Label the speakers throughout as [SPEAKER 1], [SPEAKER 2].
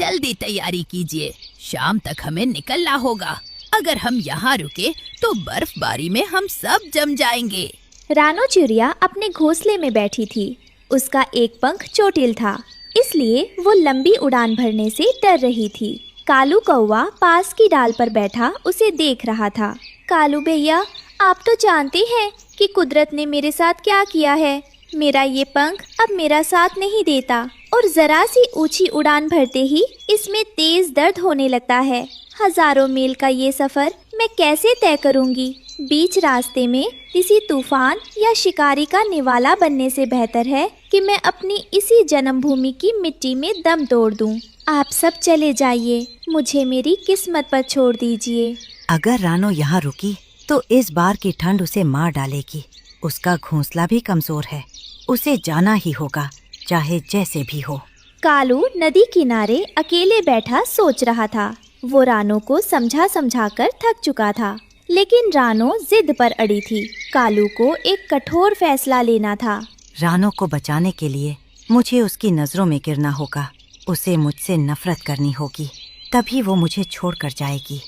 [SPEAKER 1] जल्दी तैयारी कीजिए, शाम तक हमें निकलना होगा। अगर हम यहाँ रुके तो बर्फबारी में हम सब जम जाएंगे।
[SPEAKER 2] रानो चिड़िया अपने घोंसले में बैठी थी। उसका एक पंख चोटिल था, इसलिए वो लंबी उड़ान भरने से डर रही थी। कालू कौवा पास की डाल पर बैठा उसे देख रहा था। कालू भैया, आप तो जानते हैं कि कुदरत ने मेरे साथ क्या किया है। मेरा ये पंख अब मेरा साथ नहीं देता और जरा सी ऊंची उड़ान भरते ही इसमें तेज दर्द होने लगता है। हजारों मील का ये सफर मैं कैसे तय करूंगी? बीच रास्ते में किसी तूफान या शिकारी का निवाला बनने से बेहतर है कि मैं अपनी इसी जन्मभूमि की मिट्टी में दम तोड़ दूं। आप सब चले जाइए, मुझे मेरी किस्मत पर छोड़ दीजिए।
[SPEAKER 3] अगर रानो यहाँ रुकी तो इस बार की ठंड उसे मार डालेगी। उसका घोंसला भी कमजोर है, उसे जाना ही होगा, चाहे जैसे भी हो।
[SPEAKER 2] कालू नदी किनारे अकेले बैठा सोच रहा था। वो रानो को समझा समझा कर थक चुका था, लेकिन रानो जिद पर अड़ी थी। कालू को एक कठोर फैसला लेना था।
[SPEAKER 3] रानो को बचाने के लिए मुझे उसकी नजरों में गिरना होगा। उसे मुझसे नफरत करनी होगी, तभी वो मुझे छोड़कर जाएगी।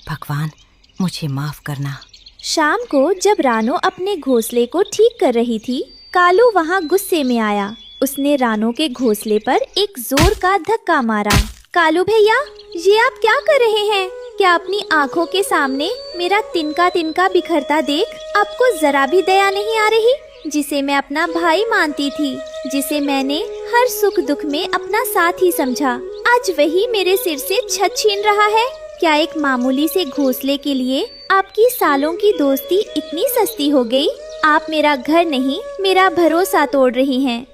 [SPEAKER 3] भगवान, मुझे माफ करना।
[SPEAKER 2] शाम को जब रानो अपने घोंसले को ठीक कर रही थी, कालू वहाँ गुस्से में आया। उसने रानो के घोंसले पर एक जोर का धक्का मारा। कालू भैया, ये आप क्या कर रहे हैं? क्या अपनी आँखों के सामने मेरा तिनका तिनका बिखरता देख आपको जरा भी दया नहीं आ रही? जिसे मैं अपना भाई मानती थी, जिसे मैंने हर सुख दुख में अपना साथी समझा, आज वही मेरे सिर से छत छीन रहा है। क्या एक मामूली से घोंसले के लिए आपकी सालों की दोस्ती इतनी सस्ती हो गई? आप मेरा घर नहीं, मेरा भरोसा तोड़ रही हैं।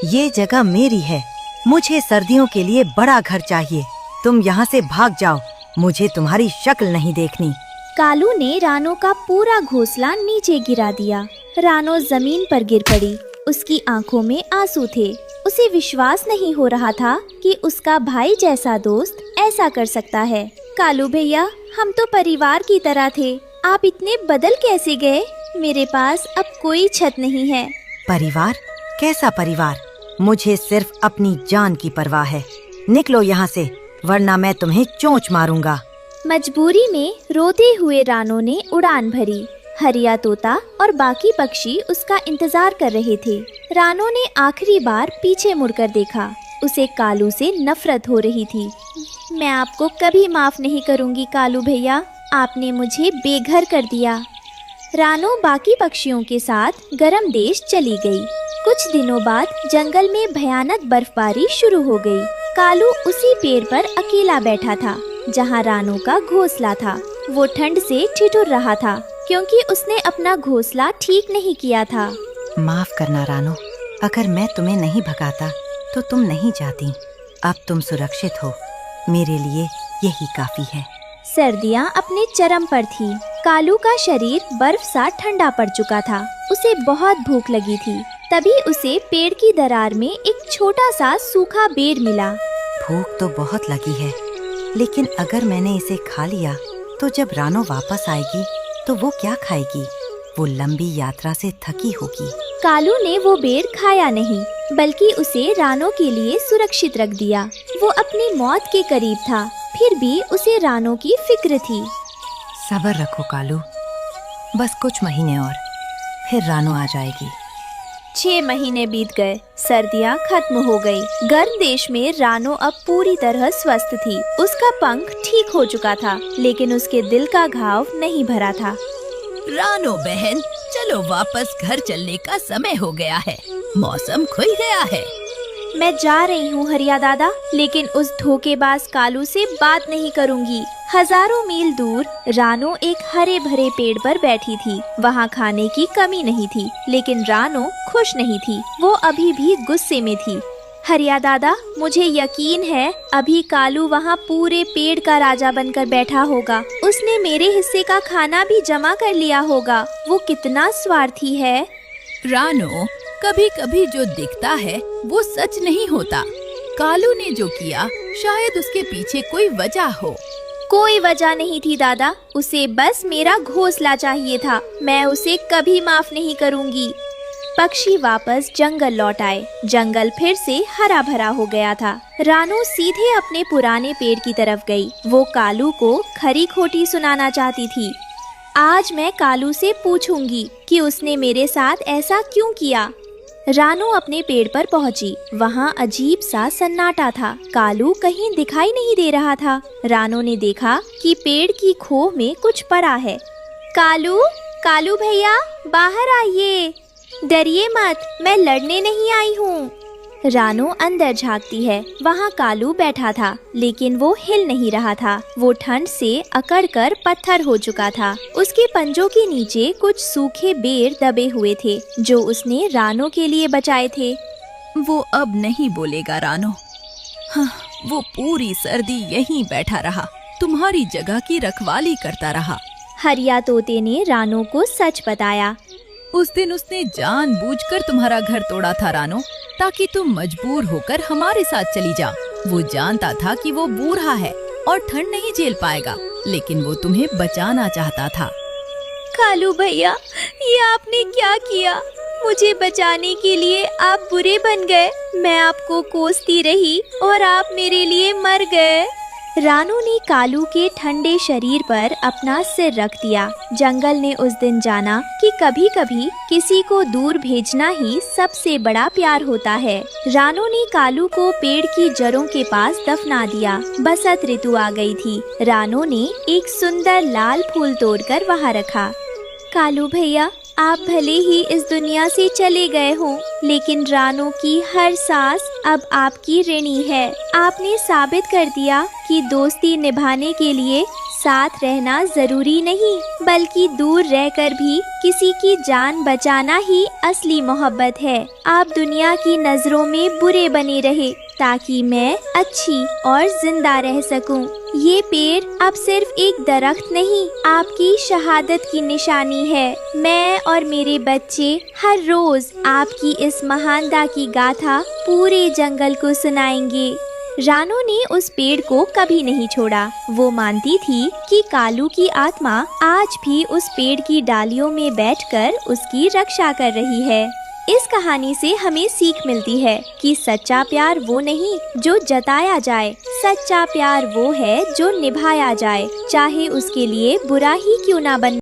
[SPEAKER 3] ये जगह मेरी है, मुझे सर्दियों के लिए बड़ा घर चाहिए। तुम यहाँ से भाग जाओ, मुझे तुम्हारी शक्ल नहीं देखनी।
[SPEAKER 2] कालू ने रानो का पूरा घोंसला नीचे गिरा दिया। रानो जमीन पर गिर पड़ी। उसकी आंखों में आंसू थे। उसे विश्वास नहीं हो रहा था कि उसका भाई जैसा दोस्त ऐसा कर सकता है। कालू भैया, हम तो परिवार की तरह थे, आप इतने बदल कैसे गए? मेरे पास अब कोई छत नहीं है।
[SPEAKER 3] परिवार? कैसा परिवार? मुझे सिर्फ अपनी जान की परवाह है। निकलो यहाँ से, वरना मैं तुम्हें चोंच मारूंगा।
[SPEAKER 2] मजबूरी में रोते हुए रानो ने उड़ान भरी। हरिया तोता और बाकी पक्षी उसका इंतजार कर रहे थे। रानो ने आखिरी बार पीछे मुड़कर देखा। उसे कालू से नफरत हो रही थी। मैं आपको कभी माफ नहीं करूंगी कालू भैया, आपने मुझे बेघर कर दिया। रानो बाकी पक्षियों के साथ गर्म देश चली गई। कुछ दिनों बाद जंगल में भयानक बर्फबारी शुरू हो गई। कालू उसी पेड़ पर अकेला बैठा था जहाँ रानो का घोंसला था। वो ठंड से ठिठुर रहा था क्योंकि उसने अपना घोंसला ठीक नहीं किया था।
[SPEAKER 3] माफ करना रानो, अगर मैं तुम्हें नहीं भगाता तो तुम नहीं जाती। अब तुम सुरक्षित हो, मेरे लिए यही काफी है।
[SPEAKER 2] सर्दियाँ अपने चरम पर थी। कालू का शरीर बर्फ सा ठंडा पड़ चुका था। उसे बहुत भूख लगी थी। तभी उसे पेड़ की दरार में एक छोटा सा सूखा बेर मिला।
[SPEAKER 3] भूख तो बहुत लगी है, लेकिन अगर मैंने इसे खा लिया तो जब रानो वापस आएगी तो वो क्या खाएगी? वो लंबी यात्रा से थकी होगी।
[SPEAKER 2] कालू ने वो बेर खाया नहीं, बल्कि उसे रानो के लिए सुरक्षित रख दिया। वो अपनी मौत के करीब था, फिर भी उसे रानो की फिक्र थी।
[SPEAKER 3] सब्र रखो कालू, बस कुछ महीने और, फिर रानो आ जाएगी।
[SPEAKER 2] 6 महीने बीत गए। सर्दियाँ खत्म हो गई। गर्म देश में रानो अब पूरी तरह स्वस्थ थी। उसका पंख ठीक हो चुका था, लेकिन उसके दिल का घाव नहीं भरा था।
[SPEAKER 1] रानो बहन, चलो वापस घर चलने का समय हो गया है। मौसम खुल गया है।
[SPEAKER 2] मैं जा रही हूँ हरिया दादा, लेकिन उस धोखेबाज कालू से बात नहीं करूँगी। हजारों मील दूर रानो एक हरे भरे पेड़ पर बैठी थी। वहाँ खाने की कमी नहीं थी, लेकिन रानो खुश नहीं थी। वो अभी भी गुस्से में थी। हरिया दादा, मुझे यकीन है अभी कालू वहाँ पूरे पेड़ का राजा बनकर बैठा होगा। उसने मेरे हिस्से का खाना भी जमा कर लिया होगा। वो कितना स्वार्थी है।
[SPEAKER 1] रानो, कभी कभी जो दिखता है वो सच नहीं होता। कालू ने जो किया शायद उसके पीछे कोई वजह हो।
[SPEAKER 2] कोई वजह नहीं थी दादा, उसे बस मेरा घोंसला चाहिए था। मैं उसे कभी माफ नहीं करूँगी। पक्षी वापस जंगल लौट आए। जंगल फिर से हरा भरा हो गया था। रानू सीधे अपने पुराने पेड़ की तरफ गई। वो कालू को खरी खोटी सुनाना चाहती थी। आज मैं कालू से पूछूंगी कि उसने मेरे साथ ऐसा क्यों किया। रानू अपने पेड़ पर पहुंची। वहाँ अजीब सा सन्नाटा था। कालू कहीं दिखाई नहीं दे रहा था। रानू ने देखा कि पेड़ की खोह में कुछ पड़ा है। कालू, कालू भैया, बाहर आइए। डरिए मत, मैं लड़ने नहीं आई हूँ। रानू अंदर झांकती है। वहाँ कालू बैठा था, लेकिन वो हिल नहीं रहा था। वो ठंड से अकड़कर पत्थर हो चुका था। उसके पंजों के नीचे कुछ सूखे बेर दबे हुए थे, जो उसने रानू के लिए बचाए थे।
[SPEAKER 1] वो अब नहीं बोलेगा रानो। हाँ, वो पूरी सर्दी यहीं बैठा रहा, तुम्हारी जगह की रखवाली करता रहा।
[SPEAKER 2] हरिया तोते ने रानू को सच बताया।
[SPEAKER 1] उस दिन उसने जानबूझकर तुम्हारा घर तोड़ा था रानो, ताकि तुम मजबूर होकर हमारे साथ चली जा। वो जानता था कि वो बूढ़ा है और ठंड नहीं झेल पाएगा, लेकिन वो तुम्हें बचाना चाहता था।
[SPEAKER 2] कालू भैया, ये आपने क्या किया? मुझे बचाने के लिए आप बुरे बन गए। मैं आपको कोसती रही और आप मेरे लिए मर गए। रानू ने कालू के ठंडे शरीर पर अपना सिर रख दिया। जंगल ने उस दिन जाना कि कभी कभी किसी को दूर भेजना ही सबसे बड़ा प्यार होता है। रानू ने कालू को पेड़ की जड़ों के पास दफना दिया। बसंत ऋतु आ गई थी। रानू ने एक सुंदर लाल फूल तोड़कर वहाँ रखा। कालू भैया, आप भले ही इस दुनिया से चले गए हों, लेकिन रानू की हर सांस अब आपकी ऋणी है। आपने साबित कर दिया कि दोस्ती निभाने के लिए साथ रहना जरूरी नहीं, बल्कि दूर रहकर भी किसी की जान बचाना ही असली मोहब्बत है। आप दुनिया की नजरों में बुरे बने रहे, ताकि मैं अच्छी और जिंदा रह सकूं। ये पेड़ अब सिर्फ एक दरख्त नहीं, आपकी शहादत की निशानी है। मैं और मेरे बच्चे हर रोज आपकी इस महानता की गाथा पूरे जंगल को सुनाएंगे। रानू ने उस पेड़ को कभी नहीं छोड़ा। वो मानती थी कि कालू की आत्मा आज भी उस पेड़ की डालियों में बैठकर उसकी रक्षा कर रही है। इस कहानी से हमें सीख मिलती है कि सच्चा प्यार वो नहीं जो जताया जाए, सच्चा प्यार वो है जो निभाया जाए, चाहे उसके लिए बुरा ही क्यों ना बन।